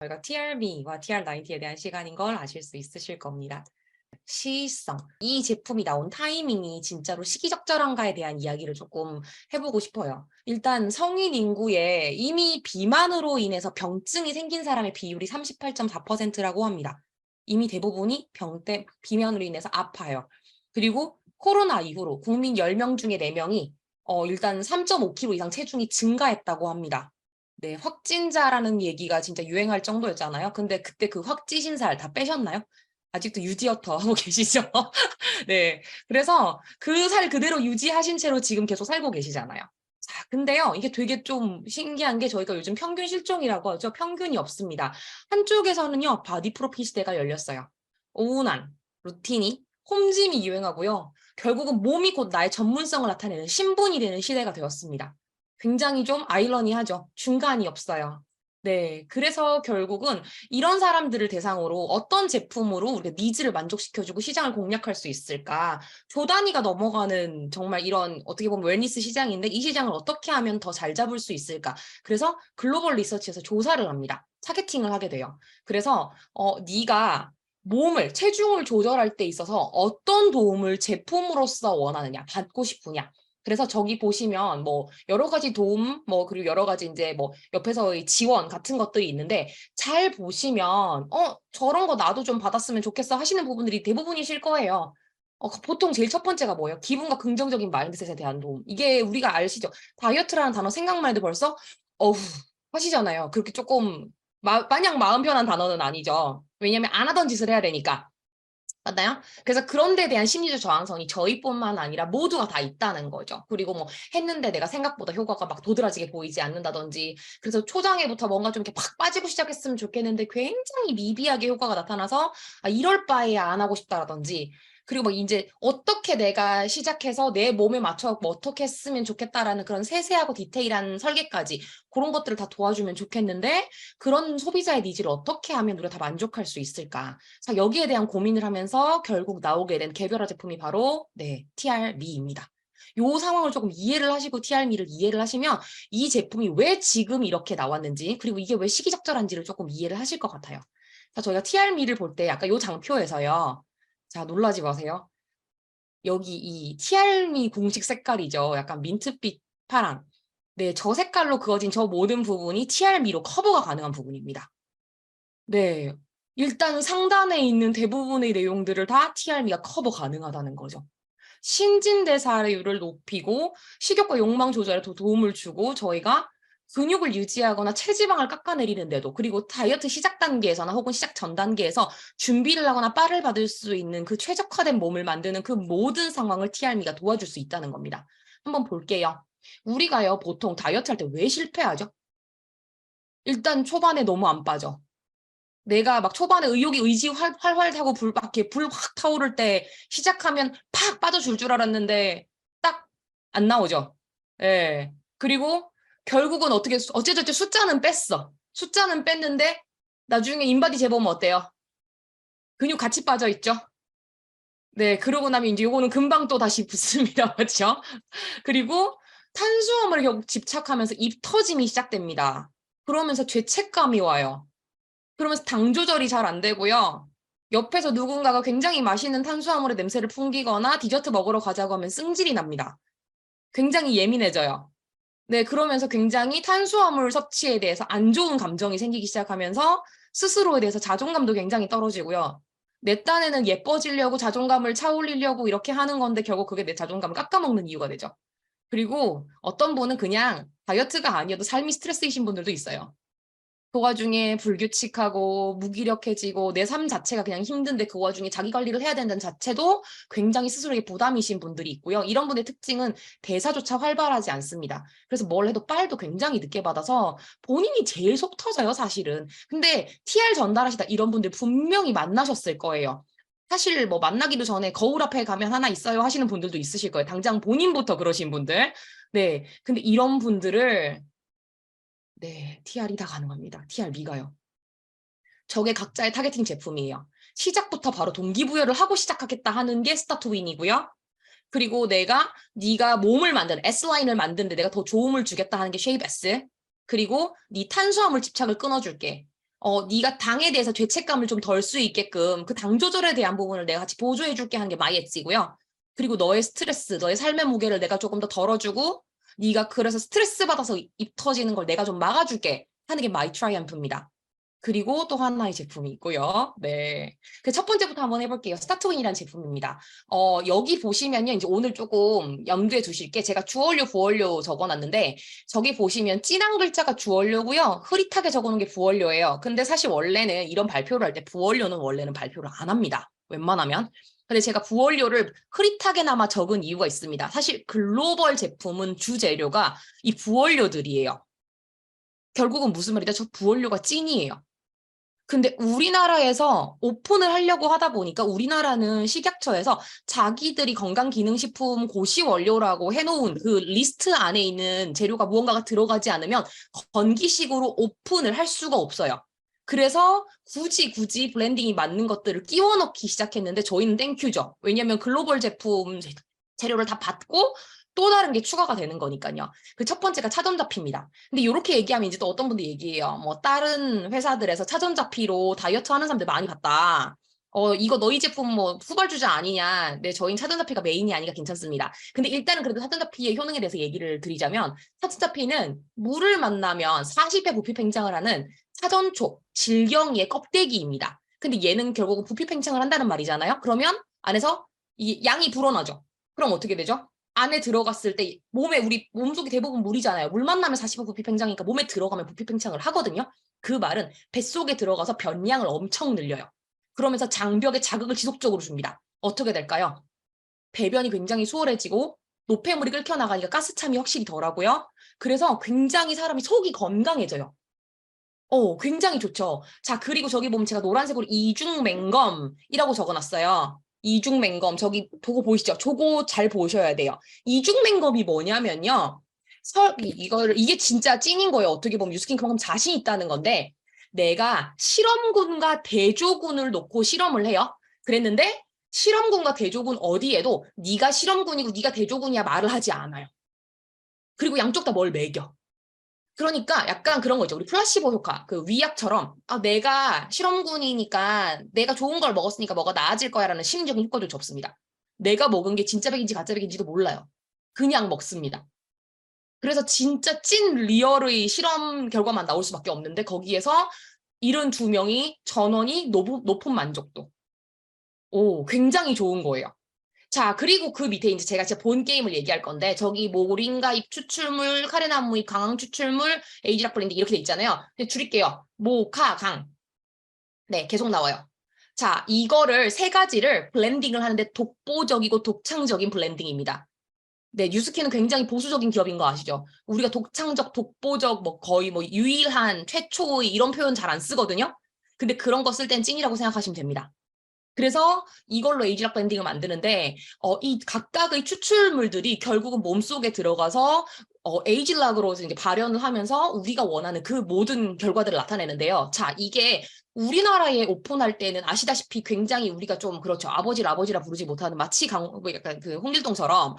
저희가 TRB와 TR90에 대한 시간인 걸 아실 수 있으실 겁니다. 시의성, 이 제품이 나온 타이밍이 진짜로 시기적절한가에 대한 이야기를 조금 해보고 싶어요. 일단 성인 인구에 이미 비만으로 인해서 병증이 생긴 사람의 비율이 38.4%라고 합니다. 이미 대부분이 비만으로 인해서 아파요. 그리고 코로나 이후로 국민 10명 중에 4명이 일단 3.5kg 이상 체중이 증가했다고 합니다. 네, 확진자라는 얘기가 진짜 유행할 정도였잖아요. 근데 그때 그 확 찌신 살 다 빼셨나요? 아직도 유지어터 하고 계시죠? 네. 그래서 그 살 그대로 유지하신 채로 지금 계속 살고 계시잖아요. 자, 근데요, 이게 되게 좀 신기한 게 저희가 요즘 평균 실종이라고 하죠. 평균이 없습니다. 한쪽에서는요, 바디 프로필 시대가 열렸어요. 오운환, 루틴이, 홈짐이 유행하고요. 결국은 몸이 곧 나의 전문성을 나타내는 신분이 되는 시대가 되었습니다. 굉장히 좀 아이러니하죠. 중간이 없어요. 네. 그래서 결국은 이런 사람들을 대상으로 어떤 제품으로 우리가 니즈를 만족시켜주고 시장을 공략할 수 있을까? 조 단위가 넘어가는 정말 이런 어떻게 보면 웰니스 시장인데 이 시장을 어떻게 하면 더 잘 잡을 수 있을까? 그래서 글로벌 리서치에서 조사를 합니다. 타겟팅을 하게 돼요. 그래서 네가 체중을 조절할 때 있어서 어떤 도움을 제품으로서 원하느냐, 받고 싶으냐. 그래서 저기 보시면 뭐 여러 가지 도움 그리고 여러 가지 이제 뭐 옆에서의 지원 같은 것들이 있는데 잘 보시면 저런 거 나도 좀 받았으면 좋겠어 하시는 부분들이 대부분이실 거예요. 보통 제일 첫 번째가 뭐예요? 기분과 긍정적인 마인드셋에 대한 도움. 이게 우리가 아시죠? 다이어트라는 단어 생각만 해도 벌써 어후 하시잖아요. 그렇게 조금 마냥 마음 편한 단어는 아니죠. 왜냐면 안 하던 짓을 해야 되니까. 맞나요? 그래서 그런 데에 대한 심리적 저항성이 저희뿐만 아니라 모두가 다 있다는 거죠. 그리고 뭐 했는데 내가 생각보다 효과가 막 도드라지게 보이지 않는다든지 그래서 초장에부터 뭔가 좀 이렇게 팍 빠지고 시작했으면 좋겠는데 굉장히 미비하게 효과가 나타나서 이럴 바에야 안 하고 싶다라든지 그리고 뭐 이제 어떻게 내가 시작해서 내 몸에 맞춰 뭐 어떻게 했으면 좋겠다라는 그런 세세하고 디테일한 설계까지 그런 것들을 다 도와주면 좋겠는데 그런 소비자의 니즈를 어떻게 하면 우리가 다 만족할 수 있을까? 자, 여기에 대한 고민을 하면서 결국 나오게 된 개별화 제품이 바로 TR미입니다. 요 상황을 조금 이해를 하시고 TR미를 이해를 하시면 이 제품이 왜 지금 이렇게 나왔는지 그리고 이게 왜 시기적절한지를 조금 이해를 하실 것 같아요. 자, 저희가 TR미를 볼 때 아까 요 장표에서요. 자, 놀라지 마세요. 여기 이 TR미 공식 색깔이죠. 약간 민트빛 파랑. 네, 저 색깔로 그어진 저 모든 부분이 TR미로 커버가 가능한 부분입니다. 네. 일단 상단에 있는 대부분의 내용들을 다 TR미가 커버 가능하다는 거죠. 신진대사율을 높이고 식욕과 욕망 조절에 더 도움을 주고 저희가 근육을 유지하거나 체지방을 깎아내리는데도 그리고 다이어트 시작 단계에서나 혹은 시작 전 단계에서 준비를 하거나 빠를 받을 수 있는 그 최적화된 몸을 만드는 그 모든 상황을 TR미가 도와줄 수 있다는 겁니다. 한번 볼게요. 우리가요 보통 다이어트 할 때 왜 실패하죠? 일단 초반에 너무 안 빠져. 내가 막 초반에 의지 활활 타고 불 확 타오를 때 시작하면 팍 빠져줄 줄 알았는데 딱 안 나오죠. 예. 그리고 결국은 어째저째 숫자는 뺐어. 숫자는 뺐는데 나중에 인바디 재보면 어때요? 근육 같이 빠져 있죠. 네. 그러고 나면 인제 요거는 금방 또다시 붙습니다. 그렇죠? 그리고 탄수화물에 결국 집착하면서 입 터짐이 시작됩니다. 그러면서 죄책감이 와요. 그러면서 당 조절이 잘 안 되고요. 옆에서 누군가가 굉장히 맛있는 탄수화물의 냄새를 풍기거나 디저트 먹으러 가자고 하면 승질이 납니다. 굉장히 예민해져요. 네, 그러면서 굉장히 탄수화물 섭취에 대해서 안 좋은 감정이 생기기 시작하면서 스스로에 대해서 자존감도 굉장히 떨어지고요. 내 딴에는 예뻐지려고 자존감을 차올리려고 이렇게 하는 건데 결국 그게 내 자존감을 깎아먹는 이유가 되죠. 그리고 어떤 분은 그냥 다이어트가 아니어도 삶이 스트레스이신 분들도 있어요. 그 와중에 불규칙하고 무기력해지고 내 삶 자체가 그냥 힘든데 그 와중에 자기 관리를 해야 된다는 자체도 굉장히 스스로에게 부담이신 분들이 있고요. 이런 분의 특징은 대사조차 활발하지 않습니다. 그래서 뭘 해도 빨도 굉장히 늦게 받아서 본인이 제일 속 터져요, 사실은. 근데 TR 전달하시다 이런 분들 분명히 만나셨을 거예요. 사실 뭐 만나기도 전에 거울 앞에 가면 하나 있어요 하시는 분들도 있으실 거예요. 당장 본인부터 그러신 분들. 네. 근데 이런 분들을 TR이 다 가능합니다. TR미가요. 저게 각자의 타겟팅 제품이에요. 시작부터 바로 동기부여를 하고 시작하겠다 하는 게 스타트 윈이고요. 그리고 네가 몸을 만드는 S라인을 만드는데 내가 더 도움을 주겠다 하는 게 쉐입 S. 그리고 네 탄수화물 집착을 끊어줄게. 네가 당에 대해서 죄책감을 좀 덜 수 있게끔 그 당 조절에 대한 부분을 내가 같이 보조해 줄게 하는 게 마이엣지고요. 그리고 너의 스트레스, 너의 삶의 무게를 내가 조금 더 덜어주고 네가 그래서 스트레스 받아서 입 터지는 걸 내가 좀 막아줄게 하는 게 마이 트라이언프입니다. 그리고 또 하나의 제품이 있고요. 네. 그 첫 번째부터 한번 해볼게요. 스타트윈이라는 제품입니다. 여기 보시면요. 이제 오늘 조금 염두에 두실 게 제가 주원료, 부원료 적어놨는데 저기 보시면 진한 글자가 주원료고요. 흐릿하게 적어놓은 게 부원료예요. 근데 사실 원래는 이런 발표를 할 때 부원료는 원래는 발표를 안 합니다. 웬만하면. 근데 제가 부원료를 흐릿하게나마 적은 이유가 있습니다. 사실 글로벌 제품은 주재료가 이 부원료들이에요. 결국은 무슨 말이다? 저 부원료가 찐이에요. 근데 우리나라에서 오픈을 하려고 하다 보니까 우리나라는 식약처에서 자기들이 건강기능식품 고시 원료라고 해놓은 그 리스트 안에 있는 재료가 무언가가 들어가지 않으면 건기식으로 오픈을 할 수가 없어요. 그래서 굳이 블렌딩이 맞는 것들을 끼워 넣기 시작했는데 저희는 땡큐죠. 왜냐면 글로벌 제품 재료를 다 받고 또 다른 게 추가가 되는 거니까요. 그 첫 번째가 차전자피입니다. 근데 이렇게 얘기하면 이제 또 어떤 분들 얘기해요. 뭐 다른 회사들에서 차전자피로 다이어트 하는 사람들 많이 봤다. 이거 너희 제품 뭐 후발주자 아니냐. 네, 저희는 차전자피가 메인이 아니라 괜찮습니다. 근데 일단은 그래도 차전자피의 효능에 대해서 얘기를 드리자면 차전자피는 물을 만나면 40회 부피 팽창을 하는 차전초, 질경이의 껍데기입니다. 근데 얘는 결국은 부피 팽창을 한다는 말이잖아요. 그러면 안에서 이 양이 불어나죠. 그럼 어떻게 되죠? 안에 들어갔을 때 몸에 우리 몸속이 대부분 물이잖아요. 물 만나면 45 부피 팽창이니까 몸에 들어가면 부피 팽창을 하거든요. 그 말은 뱃속에 들어가서 변량을 엄청 늘려요. 그러면서 장벽에 자극을 지속적으로 줍니다. 어떻게 될까요? 배변이 굉장히 수월해지고 노폐물이 끓겨 나가니까 가스참이 확실히 덜하고요. 그래서 굉장히 사람이 속이 건강해져요. 굉장히 좋죠. 자, 그리고 저기 보면 제가 노란색으로 이중맹검이라고 적어놨어요. 이중맹검, 저기 보고 보이시죠? 저거 잘 보셔야 돼요. 이중맹검이 뭐냐면요. 이게 진짜 찐인 거예요. 어떻게 보면 유스킨 그만큼 자신 있다는 건데, 내가 실험군과 대조군을 놓고 실험을 해요. 그랬는데, 실험군과 대조군 어디에도 네가 실험군이고 네가 대조군이야 말을 하지 않아요. 그리고 양쪽 다 뭘 매겨. 그러니까 약간 그런 거죠. 우리 플라시보 효과. 그 위약처럼 내가 실험군이니까 내가 좋은 걸 먹었으니까 뭐가 나아질 거야라는 심리적인 효과도 없습니다. 내가 먹은 게 진짜 백인지 가짜 백인지도 몰라요. 그냥 먹습니다. 그래서 진짜 찐 리얼의 실험 결과만 나올 수밖에 없는데 거기에서 72명이 전원이 높은 만족도. 굉장히 좋은 거예요. 자, 그리고 그 밑에 이제 제가 진짜 본 게임을 얘기할 건데, 저기 뭐, 모링가잎 추출물, 카레나무잎 강황 추출물, 에이지락 블렌딩 이렇게 돼 있잖아요. 줄일게요. 모, 카, 강. 네, 계속 나와요. 자, 이거를 세 가지를 블렌딩을 하는데 독보적이고 독창적인 블렌딩입니다. 네, 뉴스킨은 굉장히 보수적인 기업인 거 아시죠? 우리가 독창적, 독보적, 뭐 거의 뭐 유일한, 최초의 이런 표현 잘 안 쓰거든요? 근데 그런 거 쓸 땐 찐이라고 생각하시면 됩니다. 그래서 이걸로 에이지락 밴딩을 만드는데 이 각각의 추출물들이 결국은 몸속에 들어가서 에이지락으로 이제 발현을 하면서 우리가 원하는 그 모든 결과들을 나타내는데요. 자, 이게 우리나라에 오픈할 때는 아시다시피 굉장히 우리가 좀 그렇죠. 아버지를 아버지라 부르지 못하는 마치 뭐 약간 그 홍길동처럼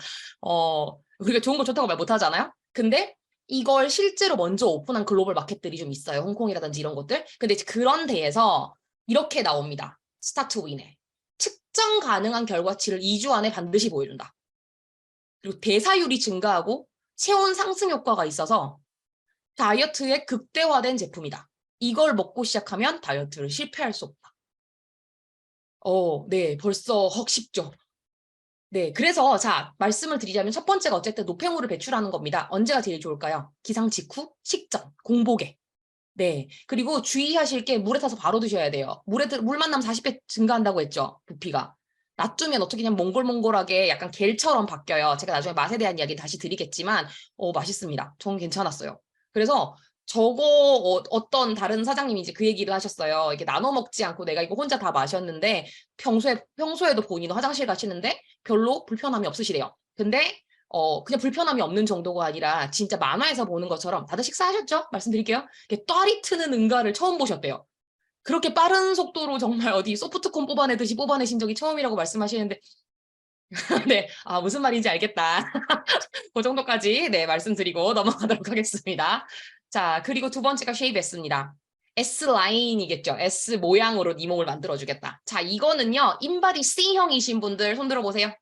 우리가 좋은 거 좋다고 말 못하잖아요. 근데 이걸 실제로 먼저 오픈한 글로벌 마켓들이 좀 있어요. 홍콩이라든지 이런 것들. 근데 그런 데에서 이렇게 나옵니다. 스타트 윈에 측정 가능한 결과치를 2주 안에 반드시 보여준다. 그리고 대사율이 증가하고 체온 상승 효과가 있어서 다이어트에 극대화된 제품이다. 이걸 먹고 시작하면 다이어트를 실패할 수 없다. 네, 벌써 헉 싶죠. 네, 그래서 자, 말씀을 드리자면 첫 번째가 어쨌든 노폐물을 배출하는 겁니다. 언제가 제일 좋을까요? 기상 직후, 식전, 공복에. 네. 그리고 주의하실 게 물에 타서 바로 드셔야 돼요. 물 만나면 40배 증가한다고 했죠. 부피가. 놔두면 어떻게 그냥 몽골몽골하게 약간 겔처럼 바뀌어요. 제가 나중에 맛에 대한 이야기 다시 드리겠지만, 맛있습니다. 전 괜찮았어요. 그래서 저거 어떤 다른 사장님이 이제 그 얘기를 하셨어요. 이게 나눠 먹지 않고 내가 이거 혼자 다 마셨는데 평소에도 본인은 화장실 가시는데 별로 불편함이 없으시대요. 근데 그냥 불편함이 없는 정도가 아니라 진짜 만화에서 보는 것처럼 다들 식사하셨죠? 말씀드릴게요. 또아리 트는 응가를 처음 보셨대요. 그렇게 빠른 속도로 정말 어디 소프트콘 뽑아내듯이 뽑아내신 적이 처음이라고 말씀하시는데 네, 무슨 말인지 알겠다. 그 정도까지 네 말씀드리고 넘어가도록 하겠습니다. 자, 그리고 두 번째가 쉐이베스입니다. S 라인이겠죠. S 모양으로 네 몸을 만들어주겠다. 자, 이거는요. 인바디 C형이신 분들 손 들어보세요.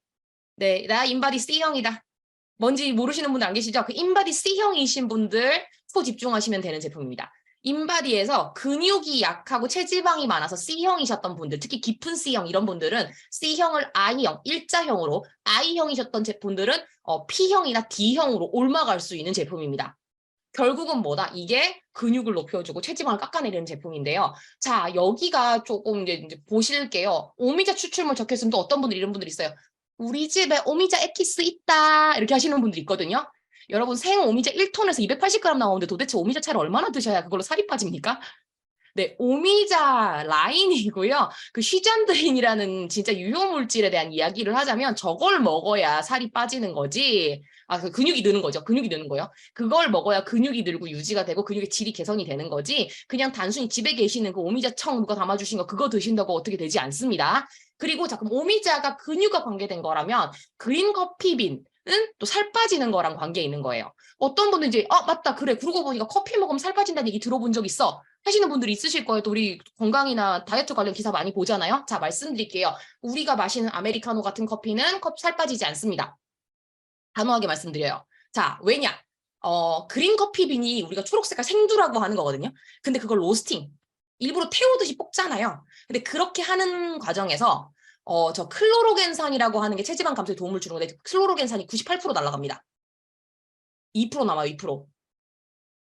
네, 나 인바디 C형이다. 뭔지 모르시는 분들 안 계시죠? 그 인바디 C형이신 분들 소 집중하시면 되는 제품입니다. 인바디에서 근육이 약하고 체지방이 많아서 C형이셨던 분들, 특히 깊은 C형 이런 분들은 C형을 I형, 일자형으로 I형이셨던 제품들은 P형이나 D형으로 옮아갈 수 있는 제품입니다. 결국은 뭐다? 이게 근육을 높여주고 체지방을 깎아내리는 제품인데요. 자, 여기가 조금 이제 보실게요. 오미자 추출물 적혀있으면 또 어떤 분들 이런 분들 있어요. 우리 집에 오미자 엑기스 있다 이렇게 하시는 분들 있거든요. 여러분 생 오미자 1톤에서 280g 나오는데 도대체 오미자 차를 얼마나 드셔야 그걸로 살이 빠집니까? 네, 오미자 라인이고요. 그 휘잔드린이라는 진짜 유효물질에 대한 이야기를 하자면 저걸 먹어야 살이 빠지는 거지. 아, 그 근육이 느는 거죠. 근육이 느는 거요. 그걸 먹어야 근육이 늘고 유지가 되고 근육의 질이 개선이 되는 거지. 그냥 단순히 집에 계시는 그 오미자 청 누가 담아주신 거 그거 드신다고 어떻게 되지 않습니다. 그리고 자, 그럼 오미자가 근육과 관계된 거라면 그린 커피빈 또 살 빠지는 거랑 관계 있는 거예요. 어떤 분은 이제 맞다 그래 그러고 보니까 커피 먹으면 살 빠진다는 얘기 들어본 적 있어 하시는 분들이 있으실 거예요. 또 우리 건강이나 다이어트 관련 기사 많이 보잖아요. 자 말씀드릴게요. 우리가 마시는 아메리카노 같은 커피는 살 빠지지 않습니다. 단호하게 말씀드려요. 자 왜냐 그린 커피빈이 우리가 초록색깔 생두라고 하는 거거든요. 근데 그걸 로스팅 일부러 태우듯이 볶잖아요. 근데 그렇게 하는 과정에서 저 클로로겐산이라고 하는 게 체지방 감소에 도움을 주는 건데 클로로겐산이 98% 날아갑니다. 2% 남아요. 2%.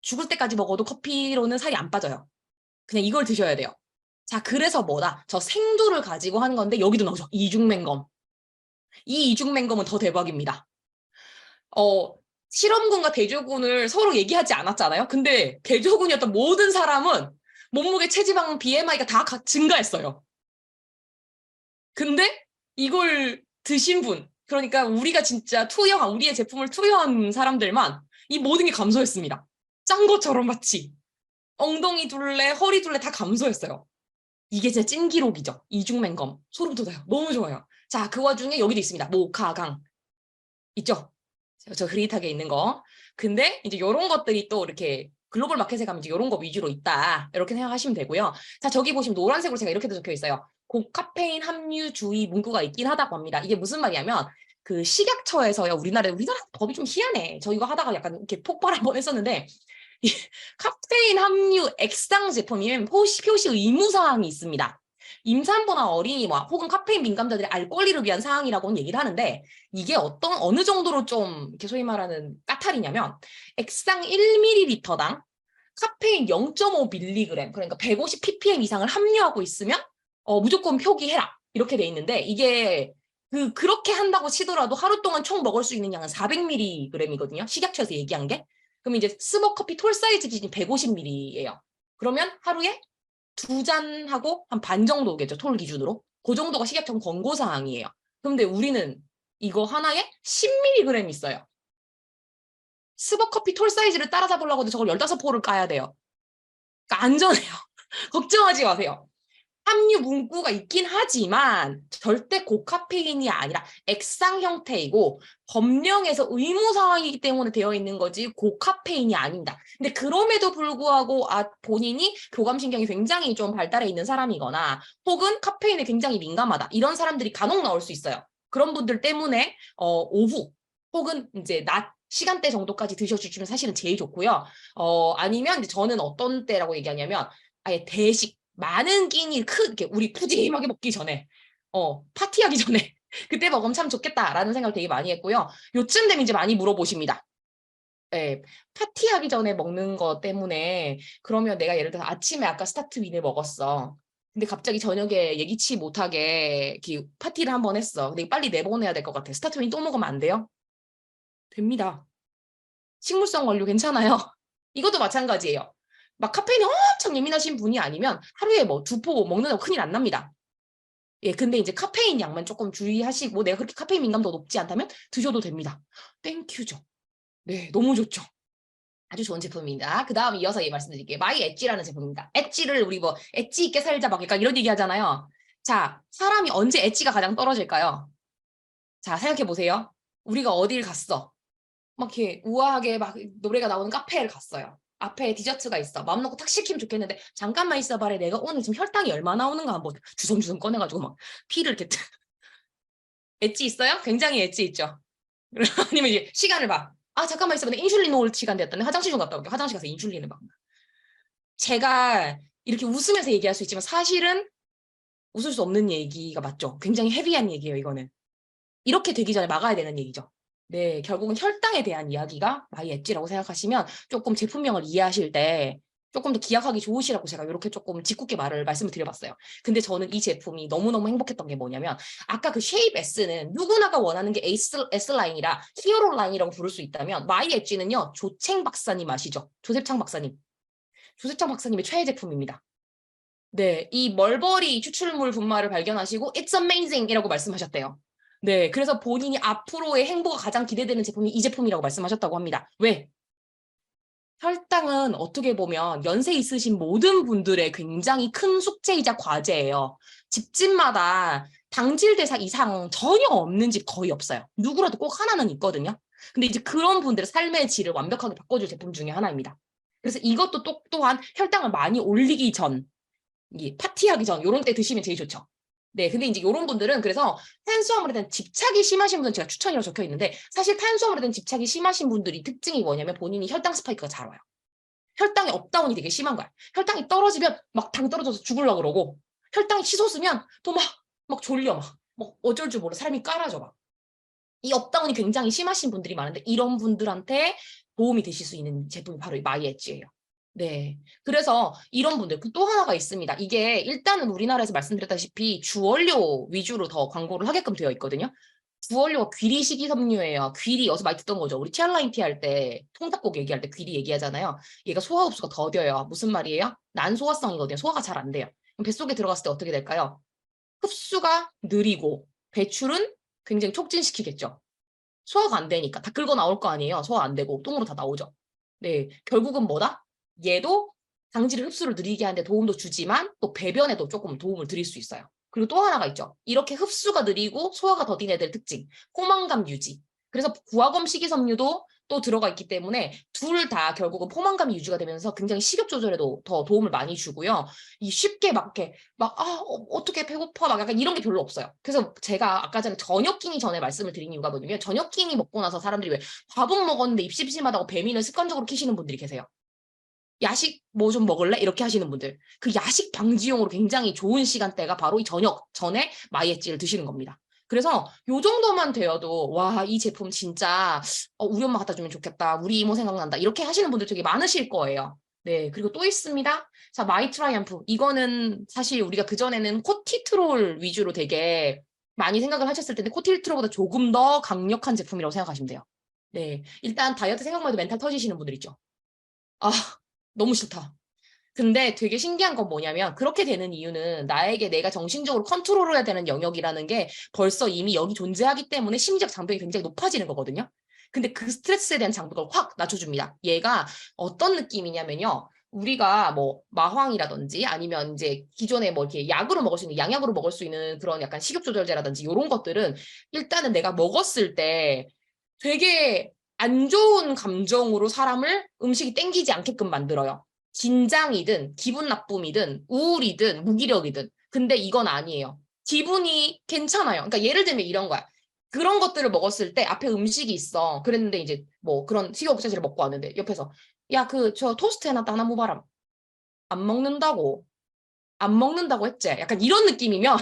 죽을 때까지 먹어도 커피로는 살이 안 빠져요. 그냥 이걸 드셔야 돼요. 자, 그래서 뭐다? 저 생두를 가지고 하는 건데 여기도 나오죠. 이중맹검. 이 이중맹검은 더 대박입니다. 실험군과 대조군을 서로 얘기하지 않았잖아요. 근데 대조군이었던 모든 사람은 몸무게, 체지방, BMI가 다 증가했어요. 근데 이걸 드신 분, 그러니까 우리가 진짜 우리의 제품을 투여한 사람들만 이 모든 게 감소했습니다. 짠 것처럼 마치. 엉덩이 둘레, 허리 둘레 다 감소했어요. 이게 제 찐 기록이죠. 이중맹검. 소름 돋아요. 너무 좋아요. 자, 그 와중에 여기도 있습니다. 모카강. 있죠? 저 흐릿하게 있는 거. 근데 이제 이런 것들이 또 이렇게 글로벌 마켓에 가면 이제 이런 거 위주로 있다. 이렇게 생각하시면 되고요. 자, 저기 보시면 노란색으로 제가 이렇게 적혀 있어요. 고카페인 함유 주의 문구가 있긴 하다고 합니다. 이게 무슨 말이냐면 그 식약처에서요. 우리나라 법이 좀 희한해. 저 이거 하다가 약간 이렇게 폭발 한번 했었는데 이 카페인 함유 액상 제품이면 표시 의무 사항이 있습니다. 임산부나 어린이 혹은 카페인 민감자들의 알 권리를 위한 사항이라고는 얘기를 하는데 이게 어느 정도로 좀 이렇게 소위 말하는 까탈이냐면 액상 1ml당 카페인 0.5mg 그러니까 150 ppm 이상을 함유하고 있으면 무조건 표기해라 이렇게 돼 있는데 이게 그렇게 한다고 치더라도 하루 동안 총 먹을 수 있는 양은 400mg이거든요. 식약처에서 얘기한 게. 그럼 이제 스모커피 톨 사이즈 기준이 150ml예요. 그러면 하루에 2잔하고 한 반 정도겠죠. 톨 기준으로. 그 정도가 식약처 권고사항이에요. 그런데 우리는 이거 하나에 10mg 있어요. 스모커피 톨 사이즈를 따라잡으려고 해도 저걸 15포를 까야 돼요. 그러니까 안전해요. 걱정하지 마세요. 함유 문구가 있긴 하지만 절대 고카페인이 아니라 액상 형태이고 법령에서 의무사항이기 때문에 되어 있는 거지 고카페인이 아닙니다. 근데 그럼에도 불구하고 본인이 교감신경이 굉장히 좀 발달해 있는 사람이거나 혹은 카페인에 굉장히 민감하다 이런 사람들이 간혹 나올 수 있어요. 그런 분들 때문에 오후 혹은 이제 낮 시간대 정도까지 드셔주시면 사실은 제일 좋고요. 아니면 저는 어떤 때라고 얘기하냐면 아예 대식 많은 끼니 이렇게 우리 푸짐하게 먹기 전에 파티하기 전에 그때 먹으면 참 좋겠다라는 생각을 되게 많이 했고요. 요쯤 되면 이제 많이 물어보십니다. 네, 파티하기 전에 먹는 거 때문에 그러면 내가 예를 들어서 아침에 아까 스타트 윈을 먹었어. 근데 갑자기 저녁에 예기치 못하게 파티를 한번 했어. 근데 빨리 내보내야 될 것 같아. 스타트 윈 또 먹으면 안 돼요? 됩니다. 식물성 원료 괜찮아요. 이것도 마찬가지예요. 막 카페인에 엄청 예민하신 분이 아니면 하루에 뭐 2포 먹는다고 큰일 안 납니다. 예, 근데 이제 카페인 양만 조금 주의하시고 내가 그렇게 카페인 민감도 높지 않다면 드셔도 됩니다. 땡큐죠. 네, 너무 좋죠. 아주 좋은 제품입니다. 그 다음 이어서 말씀드릴게요. 마이 엣지라는 제품입니다. 엣지를 우리 엣지 있게 살자 막 약간 이런 얘기 하잖아요. 자, 사람이 언제 엣지가 가장 떨어질까요? 자, 생각해 보세요. 우리가 어딜 갔어? 막 이렇게 우아하게 막 노래가 나오는 카페를 갔어요. 앞에 디저트가 있어. 마음 놓고 탁 시키면 좋겠는데 잠깐만 있어봐라. 내가 오늘 지금 혈당이 얼마 나오는가 한번 주섬주섬 꺼내가지고 막 피를 이렇게 엣지 있어요? 굉장히 엣지 있죠. 아니면 이제 시간을 봐. 아 잠깐만 있어봐. 인슐린 올 시간 됐다. 화장실 좀 갔다 올게. 화장실 가서 인슐린을 봐. 제가 이렇게 웃으면서 얘기할 수 있지만 사실은 웃을 수 없는 얘기가 맞죠. 굉장히 헤비한 얘기예요, 이거는. 이렇게 되기 전에 막아야 되는 얘기죠. 네, 결국은 혈당에 대한 이야기가 마이 엣지라고 생각하시면 조금 제품명을 이해하실 때 조금 더 기억하기 좋으시라고 제가 이렇게 조금 짓궂게 말씀을 드려봤어요. 근데 저는 이 제품이 너무너무 행복했던 게 뭐냐면 아까 그 쉐입 S는 누구나가 원하는 게 S라인이라 히어로 라인이라고 부를 수 있다면 마이 엣지는요. 조챙 박사님 아시죠? 조셉창 박사님. 조셉창 박사님의 최애 제품입니다. 네, 이 멀버리 추출물 분말을 발견하시고 It's amazing 이라고 말씀하셨대요. 네, 그래서 본인이 앞으로의 행보가 가장 기대되는 제품이 이 제품이라고 말씀하셨다고 합니다. 왜? 혈당은 어떻게 보면 연세 있으신 모든 분들의 굉장히 큰 숙제이자 과제예요. 집집마다 당질 대사 이상 전혀 없는 집 거의 없어요. 누구라도 꼭 하나는 있거든요. 근데 이제 그런 분들의 삶의 질을 완벽하게 바꿔줄 제품 중에 하나입니다. 그래서 이것도 또한 혈당을 많이 올리기 전, 파티하기 전 요런 때 드시면 제일 좋죠. 네, 근데 이제 요런 분들은 그래서 탄수화물에 대한 집착이 심하신 분들은 제가 추천이라고 적혀 있는데 사실 탄수화물에 대한 집착이 심하신 분들이 특징이 뭐냐면 본인이 혈당 스파이크가 잘 와요. 혈당이 업다운이 되게 심한 거야. 혈당이 떨어지면 막 당 떨어져서 죽으려고 그러고 혈당이 치솟으면 또 막 졸려 막 어쩔 줄 몰라 삶이 깔아져 막. 이 업다운이 굉장히 심하신 분들이 많은데 이런 분들한테 도움이 되실 수 있는 제품이 바로 이 마이 엣지예요. 네. 그래서 이런 분들 또 하나가 있습니다. 이게 일단은 우리나라에서 말씀드렸다시피 주원료 위주로 더 광고를 하게끔 되어 있거든요. 주원료가 귀리 식이섬유예요. 귀리 어서 많이 듣던 거죠. 우리 티알라인티 할 때 통닭국 얘기할 때 귀리 얘기하잖아요. 얘가 소화 흡수가 더뎌요. 무슨 말이에요? 난소화성이거든요. 소화가 잘 안 돼요. 그럼 뱃속에 들어갔을 때 어떻게 될까요? 흡수가 느리고 배출은 굉장히 촉진시키겠죠. 소화가 안 되니까 다 긁어 나올 거 아니에요. 소화 안 되고 똥으로 다 나오죠. 네, 결국은 뭐다? 얘도 당질의 흡수를 느리게 하는데 도움도 주지만 또 배변에도 조금 도움을 드릴 수 있어요. 그리고 또 하나가 있죠. 이렇게 흡수가 느리고 소화가 더딘 애들 특징, 포만감 유지. 그래서 구화검 식이섬유도 또 들어가 있기 때문에 둘 다 결국은 포만감이 유지가 되면서 굉장히 식욕 조절에도 더 도움을 많이 주고요. 이 쉽게 막 이렇게 어떻게 배고파 막 약간 이런 게 별로 없어요. 그래서 제가 아까 전에 저녁 끼니 전에 말씀을 드린 이유가 뭐냐면 저녁 끼니 먹고 나서 사람들이 왜 밥은 먹었는데 입 심심하다고 배민을 습관적으로 키시는 분들이 계세요. 야식 뭐 좀 먹을래? 이렇게 하시는 분들. 그 야식 방지용으로 굉장히 좋은 시간대가 바로 이 저녁 전에 마이엣지를 드시는 겁니다. 그래서 요 정도만 되어도 와, 이 제품 진짜 우리 엄마 갖다 주면 좋겠다. 우리 이모 생각난다. 이렇게 하시는 분들 되게 많으실 거예요. 네, 그리고 또 있습니다. 자, 마이 트라이언프. 이거는 사실 우리가 그전에는 코티트롤 위주로 되게 많이 생각을 하셨을 텐데 코티트롤보다 조금 더 강력한 제품이라고 생각하시면 돼요. 네, 일단 다이어트 생각만 해도 멘탈 터지시는 분들 있죠. 아, 너무 싫다. 근데 되게 신기한 건 뭐냐면 그렇게 되는 이유는 나에게 내가 정신적으로 컨트롤해야 되는 영역이라는 게 벌써 이미 여기 존재하기 때문에 심리적 장벽이 굉장히 높아지는 거거든요. 근데 그 스트레스에 대한 장벽을 확 낮춰줍니다. 얘가 어떤 느낌이냐면요. 우리가 뭐 마황이라든지 아니면 이제 기존에 뭐 이렇게 약으로 먹을 수 있는 양약으로 먹을 수 있는 그런 약간 식욕 조절제라든지 이런 것들은 일단은 내가 먹었을 때 되게 안 좋은 감정으로 사람을 음식이 땡기지 않게끔 만들어요. 긴장이든 기분 나쁨이든 우울이든 무기력이든. 근데 이건 아니에요. 기분이 괜찮아요. 그러니까 예를 들면 이런 거야. 그런 것들을 먹었을 때 앞에 음식이 있어. 그랬는데 이제 뭐 그런 식이요법제제를 먹고 왔는데 옆에서 야, 저 토스트 해놨다 하나 먹어봐라. 안 먹는다고. 안 먹는다고 했지. 약간 이런 느낌이면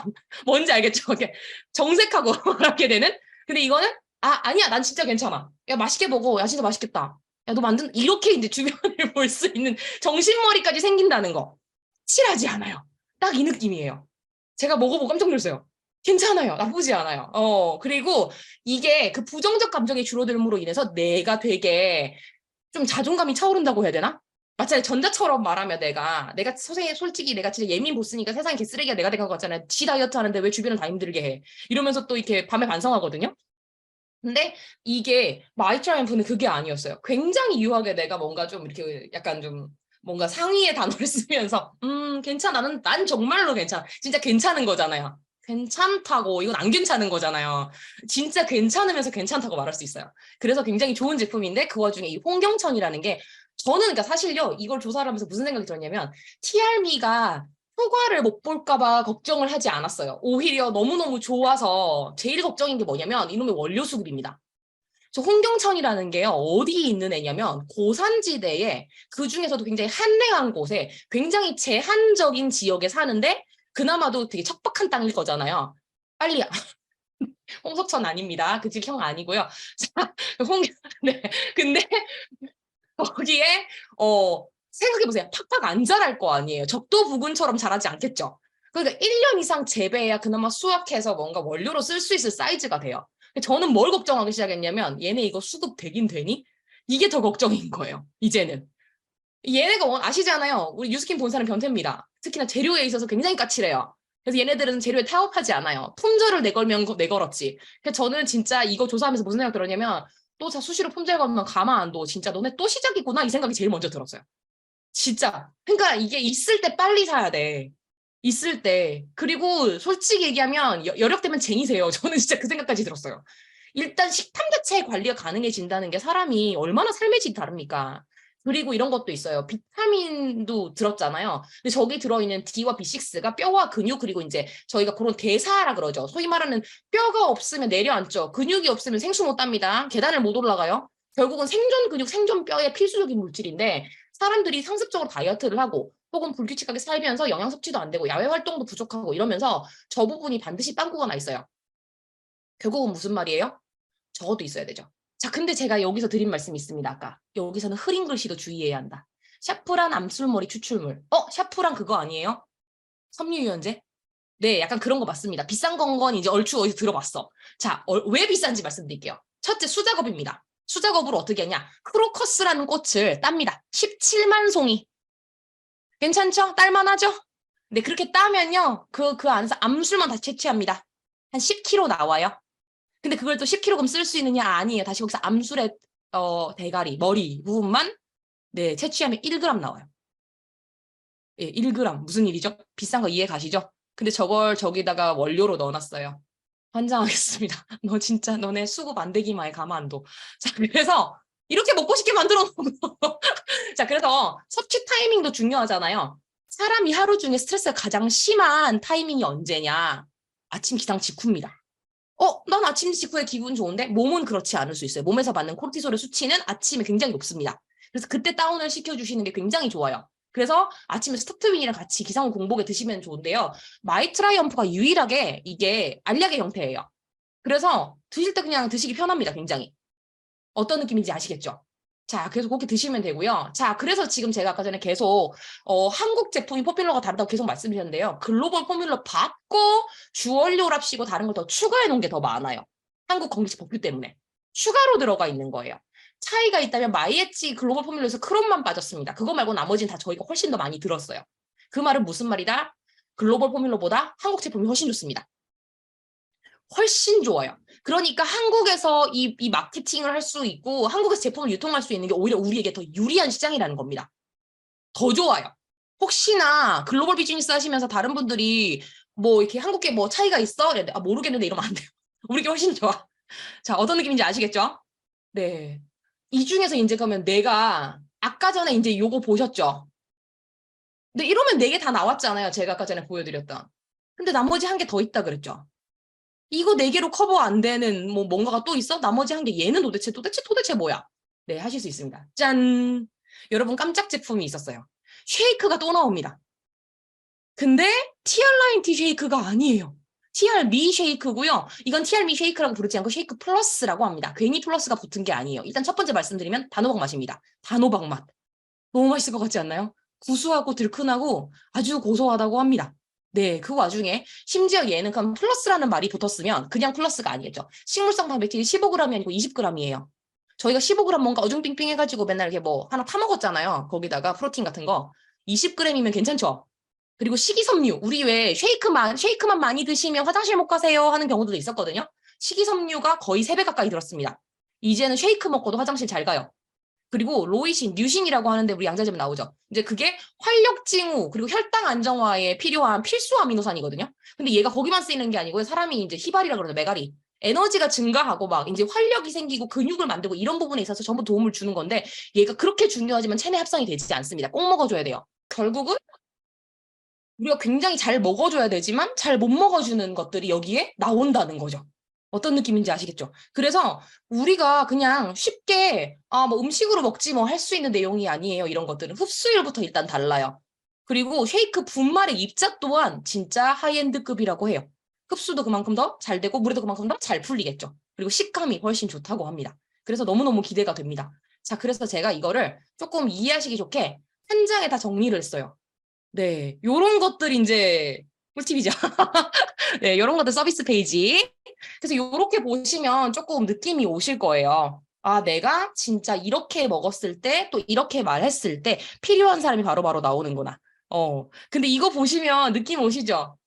뭔지 알겠죠? 이렇게 정색하고 말하게 되는. 근데 이거는 아니야. 난 진짜 괜찮아. 야, 맛있게 먹어. 야, 진짜 맛있겠다. 야, 너 이렇게 이제 주변을 볼 수 있는 정신머리까지 생긴다는 거. 확실하지 않아요. 딱 이 느낌이에요. 제가 먹어보고 깜짝 놀랐어요. 괜찮아요. 나쁘지 않아요. 그리고 이게 그 부정적 감정의 줄어들므로 인해서 내가 되게 좀 자존감이 차오른다고 해야 되나? 마찬가지 전자처럼 말하면 내가 솔직히 내가 진짜 예민 보스니까 세상에 개쓰레기가 내가 된 것 같잖아요. 지 다이어트 하는데 왜 주변을 다 힘들게 해. 이러면서 또 이렇게 밤에 반성하거든요. 근데 이게 마이트라이언프는 그게 아니었어요. 굉장히 유하게 내가 뭔가 좀 이렇게 약간 좀 뭔가 상위의 단어를 쓰면서 괜찮아. 난 정말로 괜찮아. 진짜 괜찮은 거잖아요. 괜찮다고 이건 안 괜찮은 거잖아요. 진짜 괜찮으면서 괜찮다고 말할 수 있어요. 그래서 굉장히 좋은 제품인데 그 와중에 이 홍경천이라는 게 저는 그러니까 사실요, 이걸 조사를 하면서 무슨 생각이 들었냐면, TRM가 효과를 못 볼까 봐 걱정을 하지 않았어요. 오히려 너무너무 좋아서 제일 걱정인 게 뭐냐면 이놈의 원료 수급입니다. 저 홍경천이라는 게요, 어디에 있는 애냐면 고산지대에, 그 중에서도 굉장히 한랭한 곳에 굉장히 제한적인 지역에 사는데 그나마도 되게 척박한 땅일 거잖아요. 빨리 홍석천 아닙니다. 그 지형 아니고요. 자, 네. 근데 거기에 생각해보세요. 팍팍 안 자랄 거 아니에요. 적도 부근처럼 자라지 않겠죠. 그러니까 1년 이상 재배해야 그나마 수확해서 뭔가 원료로 쓸 수 있을 사이즈가 돼요. 저는 뭘 걱정하기 시작했냐면 얘네 이거 수급 되긴 되니? 이게 더 걱정인 거예요. 이제는. 얘네가 아시잖아요. 우리 유스킨 본사는 변태입니다. 특히나 재료에 있어서 굉장히 까칠해요. 그래서 얘네들은 재료에 타협하지 않아요. 품절을 내걸면 내걸었지. 그래서 저는 진짜 이거 조사하면서 무슨 생각 들었냐면 또 수시로 품절 걸면 가만 안 둬. 진짜 너네 또 시작이구나. 이 생각이 제일 먼저 들었어요. 진짜. 그러니까 이게 있을 때 빨리 사야 돼. 있을 때. 그리고 솔직히 얘기하면 여력되면 쟁이세요. 저는 진짜 그 생각까지 들었어요. 일단 식탐 자체의 관리가 가능해진다는 게 사람이 얼마나 삶의 질이 다릅니까? 그리고 이런 것도 있어요. 비타민도 들었잖아요. 근데 저기 들어있는 D와 B6가 뼈와 근육, 그리고 이제 저희가 그런 대사라 그러죠. 소위 말하는 뼈가 없으면 내려앉죠. 근육이 없으면 생수 못 답니다. 계단을 못 올라가요. 결국은 생존 근육, 생존 뼈의 필수적인 물질인데 사람들이 상습적으로 다이어트를 하고 혹은 불규칙하게 살면서 영양 섭취도 안 되고 야외 활동도 부족하고 이러면서 저 부분이 반드시 빵꾸가 나 있어요. 결국은 무슨 말이에요? 적어도 있어야 되죠. 자, 근데 제가 여기서 드린 말씀이 있습니다. 아까. 여기서는 흐린 글씨도 주의해야 한다. 샤프란 암술머리 추출물. 샤프란 그거 아니에요? 섬유유연제? 네, 약간 그런 거 맞습니다. 비싼 건 이제 얼추 어디서 들어봤어. 자, 왜 비싼지 말씀드릴게요. 첫째, 수작업입니다. 수작업으로 어떻게 하냐? 크로커스라는 꽃을 땁니다. 17만 송이. 괜찮죠? 딸만하죠? 네, 그렇게 따면요. 그 안에서 암술만 다 채취합니다. 한 10kg 나와요. 근데 그걸 또 10kg 쓸 수 있느냐? 아니에요. 다시 거기서 암술의 대가리, 머리 부분만 네, 채취하면 1g 나와요. 예, 1g. 무슨 일이죠? 비싼 거 이해 가시죠? 근데 저걸 저기다가 원료로 넣어놨어요. 환장하겠습니다. 너 진짜 너네 수급 안 되기만 해. 가만 안 둬. 자, 그래서 이렇게 먹고 싶게 만들어 놓고 자, 그래서 섭취 타이밍도 중요하잖아요. 사람이 하루 중에 스트레스가 가장 심한 타이밍이 언제냐? 아침 기상 직후입니다. 난 아침 직후에 기분 좋은데 몸은 그렇지 않을 수 있어요. 몸에서 받는 코르티솔의 수치는 아침에 굉장히 높습니다. 그래서 그때 다운을 시켜주시는 게 굉장히 좋아요. 그래서 아침에 스타트윈이랑 같이 기상후 공복에 드시면 좋은데요. 마이트라이엄프가 유일하게 이게 알약의 형태예요. 그래서 드실 때 그냥 드시기 편합니다. 굉장히. 어떤 느낌인지 아시겠죠? 자, 그래서 그렇게 드시면 되고요. 자, 그래서 지금 제가 아까 전에 계속 한국 제품이 포뮬러가 다르다고 계속 말씀드렸는데요. 글로벌 포뮬러 받고 주원료랍시고 다른 걸 더 추가해 놓은 게 더 많아요. 한국 공식 법규 때문에. 추가로 들어가 있는 거예요. 차이가 있다면 마이엣지 글로벌 포뮬러에서 크롬만 빠졌습니다. 그거 말고 나머지는 다 저희가 훨씬 더 많이 들었어요. 그 말은 무슨 말이다? 글로벌 포뮬러보다 한국 제품이 훨씬 좋습니다. 훨씬 좋아요. 그러니까 한국에서 이 마케팅을 할 수 있고 한국에서 제품을 유통할 수 있는 게 오히려 우리에게 더 유리한 시장이라는 겁니다. 더 좋아요. 혹시나 글로벌 비즈니스 하시면서 다른 분들이 뭐 이렇게 한국에 뭐 차이가 있어? 모르겠는데 이러면 안 돼요. 우리게 훨씬 좋아. 자, 어떤 느낌인지 아시겠죠? 네. 이 중에서 이제 그러면 내가 아까 전에 이제 요거 보셨죠? 근데 이러면 4개 다 나왔잖아요. 제가 아까 전에 보여드렸던. 근데 나머지 한 개 더 있다 그랬죠? 이거 4개로 커버 안 되는 뭐 뭔가가 또 있어? 나머지 한 개 얘는 도대체 뭐야? 네, 하실 수 있습니다. 짠! 여러분 깜짝 제품이 있었어요. 쉐이크가 또 나옵니다. 근데 TR9T 쉐이크가 아니에요. TR미 쉐이크고요. 이건 TR미 쉐이크라고 부르지 않고 쉐이크 플러스라고 합니다. 괜히 플러스가 붙은 게 아니에요. 일단 첫 번째 말씀드리면 단호박 맛입니다. 단호박 맛. 너무 맛있을 것 같지 않나요? 구수하고 들큰하고 아주 고소하다고 합니다. 네, 그 와중에 심지어 얘는 그럼 플러스라는 말이 붙었으면 그냥 플러스가 아니겠죠. 식물성 단백질이 15g이 아니고 20g이에요. 저희가 15g 뭔가 어중빙빙 해가지고 맨날 이렇게 뭐 하나 타먹었잖아요. 거기다가 프로틴 같은 거. 20g이면 괜찮죠? 그리고 식이섬유. 우리 왜 쉐이크만 많이 드시면 화장실 못 가세요 하는 경우도 있었거든요. 식이섬유가 거의 3배 가까이 들었습니다. 이제는 쉐이크 먹고도 화장실 잘 가요. 그리고 로이신, 류신이라고 하는데 우리 양자점에 나오죠. 이제 그게 활력 징후 그리고 혈당 안정화에 필요한 필수 아미노산이거든요. 근데 얘가 거기만 쓰이는 게 아니고 사람이 이제 히발이라 그러죠. 메가리. 에너지가 증가하고 막 이제 활력이 생기고 근육을 만들고 이런 부분에 있어서 전부 도움을 주는 건데 얘가 그렇게 중요하지만 체내 합성이 되지 않습니다. 꼭 먹어줘야 돼요. 결국은 우리가 굉장히 잘 먹어줘야 되지만 잘 못 먹어주는 것들이 여기에 나온다는 거죠. 어떤 느낌인지 아시겠죠? 그래서 우리가 그냥 쉽게 뭐 음식으로 먹지 뭐 할 수 있는 내용이 아니에요. 이런 것들은 흡수율부터 일단 달라요. 그리고 쉐이크 분말의 입자 또한 진짜 하이엔드급이라고 해요. 흡수도 그만큼 더 잘 되고 물에도 그만큼 더 잘 풀리겠죠. 그리고 식감이 훨씬 좋다고 합니다. 그래서 너무너무 기대가 됩니다. 자, 그래서 제가 이거를 조금 이해하시기 좋게 한 장에 다 정리를 했어요. 네, 요런 것들이 이제 꿀팁이죠. 네, 요런 것들 서비스 페이지. 그래서 요렇게 보시면 조금 느낌이 오실 거예요. 아, 내가 진짜 이렇게 먹었을 때, 또 이렇게 말했을 때 필요한 사람이 바로바로 나오는구나. 근데 이거 보시면 느낌 오시죠?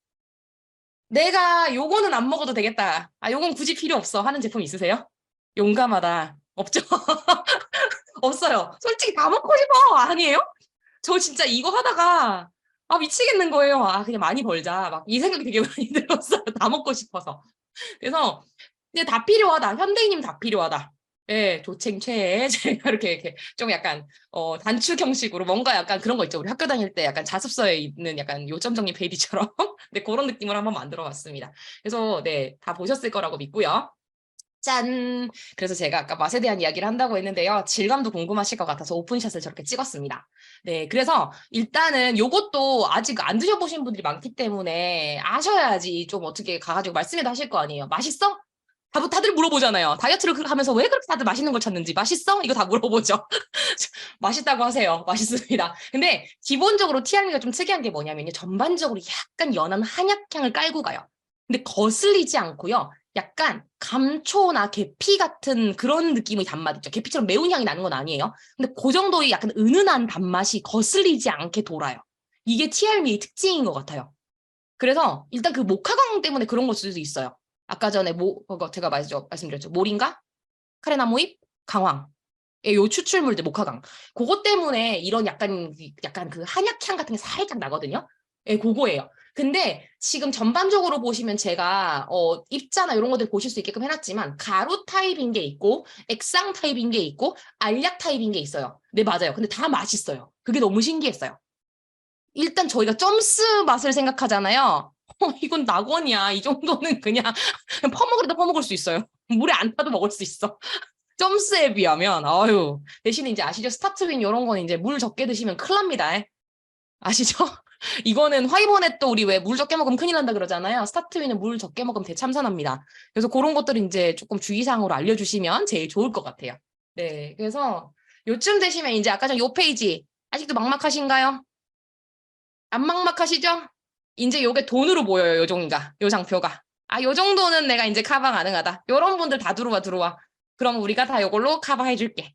내가 요거는 안 먹어도 되겠다. 아, 요건 굳이 필요 없어 하는 제품 있으세요? 용감하다. 없죠? 없어요. 솔직히 다 먹고 싶어. 아니에요? 저 진짜 이거 하다가 미치겠는 거예요. 그냥 많이 벌자. 막 이 생각이 되게 많이 들었어요. 다 먹고 싶어서. 그래서 이제 다 필요하다. 현대인님 다 필요하다. 예, 조챙최 제가 이렇게 좀 약간 단축 형식으로 뭔가 약간 그런 거 있죠. 우리 학교 다닐 때 약간 자습서에 있는 약간 요점 정리 페이지처럼 네, 그런 느낌을 한번 만들어 봤습니다. 그래서 네, 다 보셨을 거라고 믿고요. 짠! 그래서 제가 아까 맛에 대한 이야기를 한다고 했는데요. 질감도 궁금하실 것 같아서 오픈샷을 저렇게 찍었습니다. 네, 그래서 일단은 요것도 아직 안 드셔보신 분들이 많기 때문에 아셔야지 좀 어떻게 가가지고 말씀해도 하실 거 아니에요. 맛있어? 다들 물어보잖아요. 다이어트를 하면서 왜 그렇게 다들 맛있는 걸 찾는지. 맛있어? 이거 다 물어보죠. 맛있다고 하세요. 맛있습니다. 근데 기본적으로 티알미가 좀 특이한 게 뭐냐면요. 전반적으로 약간 연한 한약향을 깔고 가요. 근데 거슬리지 않고요. 약간 감초나 계피 같은 그런 느낌의 단맛 있죠. 계피처럼 매운 향이 나는 건 아니에요. 근데 그 정도의 약간 은은한 단맛이 거슬리지 않게 돌아요. 이게 TRM의 특징인 것 같아요. 그래서 일단 그 모카강 때문에 그런 걸 수도 있어요. 아까 전에 그거 제가 말씀드렸죠. 모링가, 카레나무잎, 강황. 요 추출물들 모카강. 그것 때문에 이런 약간 그 한약향 같은 게 살짝 나거든요. 예, 그거예요. 근데 지금 전반적으로 보시면 제가 입자나 이런 것들 보실 수 있게끔 해놨지만 가루 타입인 게 있고 액상 타입인 게 있고 알약 타입인 게 있어요. 네, 맞아요. 근데 다 맛있어요. 그게 너무 신기했어요. 일단 저희가 점스 맛을 생각하잖아요. 이건 낙원이야. 이 정도는 그냥 퍼먹으려도 퍼먹을 수 있어요. 물에 안 타도 먹을 수 있어. 점스에 비하면 아유 대신에 이제 아시죠? 스타트윈 이런 거는 이제 물 적게 드시면 큰일 납니다. 아시죠? 이거는 화이번에 또 우리 왜 물 적게 먹으면 큰일 난다 그러잖아요. 스타트윈은 물 적게 먹으면 대참사납니다. 그래서 그런 것들 이제 조금 주의사항으로 알려주시면 제일 좋을 것 같아요. 네, 그래서 요쯤 되시면 이제 아까 전 요 페이지 아직도 막막하신가요? 안 막막하시죠? 이제 요게 돈으로 보여요. 요 종이가 요 장표가. 요 정도는 내가 이제 커버 가능하다. 요런 분들 다 들어와. 그럼 우리가 다 요걸로 커버 해줄게.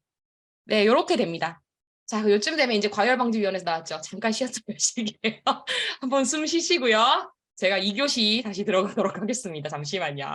네, 요렇게 됩니다. 자, 요쯤 되면 이제 과열방지위원회에서 나왔죠. 잠깐 쉬었다 가실게요. 한번 숨 쉬시고요. 제가 2교시 다시 들어가도록 하겠습니다. 잠시만요.